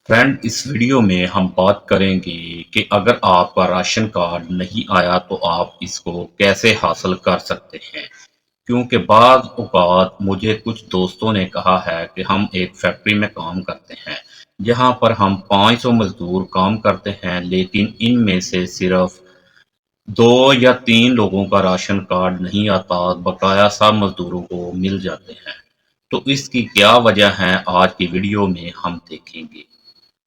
Friend, اس video میں ہم بات کریں گے کہ اگر آپ کا راشن کارڈ نہیں آیا تو آپ اس کو کیسے حاصل کر سکتے ہیں۔ کیونکہ بعض اوقات مجھے کچھ دوستوں نے کہا ہے کہ ہم ایک فیکٹری میں کام کرتے ہیں جہاں پر ہم 500 مزدور کام کرتے ہیں، لیکن ان میں سے صرف 2 یا 3 لوگوں کا راشن کارڈ نہیں آتا، بقایا سب مزدوروں کو مل جاتے ہیں۔ تو اس کی کیا وجہ ہے، آج کی ویڈیو میں ہم دیکھیں گے۔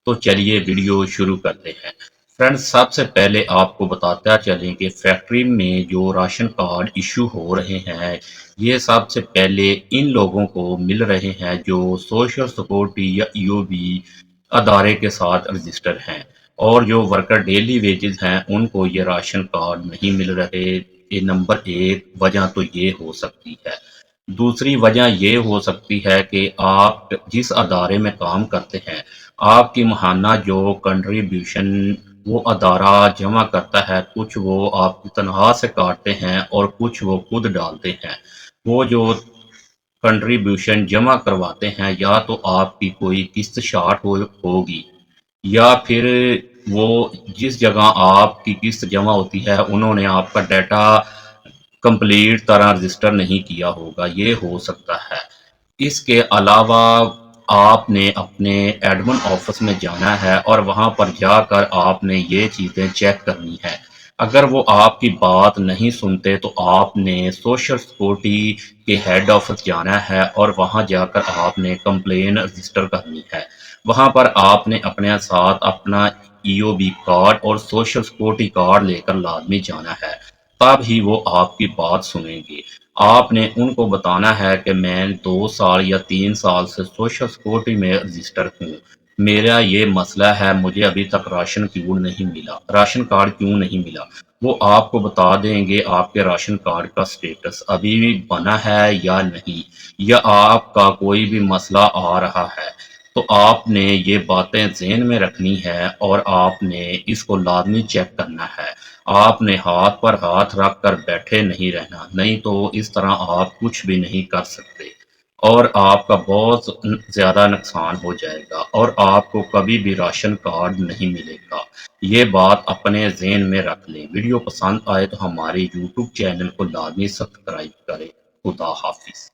تو چلیے ویڈیو شروع کرتے ہیں۔ فرینڈز، سب سے پہلے آپ کو بتاتا چلیں کہ فیکٹری میں جو راشن کارڈ ایشو ہو رہے ہیں، یہ سب سے پہلے ان لوگوں کو مل رہے ہیں جو سوشل سیکورٹی یا EOB ادارے کے ساتھ رجسٹر ہیں، اور جو ورکر ڈیلی ویجز ہیں ان کو یہ راشن کارڈ نہیں مل رہے۔ یہ نمبر 1 وجہ تو یہ ہو سکتی ہے۔ دوسری وجہ یہ ہو سکتی ہے کہ آپ جس ادارے میں کام کرتے ہیں، آپ کی ماہانہ جو کنٹریبیوشن وہ ادارہ جمع کرتا ہے، کچھ وہ آپ کی تنخواہ سے کاٹتے ہیں اور کچھ وہ خود ڈالتے ہیں۔ وہ جو کنٹریبیوشن جمع کرواتے ہیں، یا تو آپ کی کوئی قسط شارٹ ہوگی، یا پھر وہ جس جگہ آپ کی قسط جمع ہوتی ہے انہوں نے آپ کا ڈیٹا کمپلیٹ طرح رجسٹر نہیں کیا ہوگا، یہ ہو سکتا ہے۔ اس کے علاوہ آپ نے اپنے ایڈمن آفس میں جانا ہے اور وہاں پر جا کر آپ نے یہ چیزیں چیک کرنی ہے۔ اگر وہ آپ کی بات نہیں سنتے تو آپ نے سوشل سیکورٹی کے ہیڈ آفس جانا ہے اور وہاں جا کر آپ نے کمپلین رجسٹر کرنی ہے۔ وہاں پر آپ نے اپنے ساتھ اپنا EOB کارڈ اور سوشل سیکورٹی کارڈ لے کر لازمی جانا ہے، تب ہی وہ آپ کی بات سنیں گے۔ آپ نے ان کو بتانا ہے کہ میں 2 سال یا 3 سال سے سوشل سیکورٹی میں رجسٹر ہوں، میرا یہ مسئلہ ہے، مجھے ابھی تک راشن کیوں نہیں ملا، راشن کارڈ کیوں نہیں ملا۔ وہ آپ کو بتا دیں گے آپ کے راشن کارڈ کا سٹیٹس ابھی بھی بنا ہے یا نہیں، یا آپ کا کوئی بھی مسئلہ آ رہا ہے۔ تو آپ نے یہ باتیں ذہن میں رکھنی ہے اور آپ نے اس کو لازمی چیک کرنا ہے۔ آپ نے ہاتھ پر ہاتھ رکھ کر بیٹھے نہیں رہنا، نہیں تو اس طرح آپ کچھ بھی نہیں کر سکتے اور آپ کا بہت زیادہ نقصان ہو جائے گا اور آپ کو کبھی بھی راشن کارڈ نہیں ملے گا۔ یہ بات اپنے ذہن میں رکھ لیں۔ ویڈیو پسند آئے تو ہمارے YouTube چینل کو لازمی سبسکرائب کریں۔ خدا حافظ۔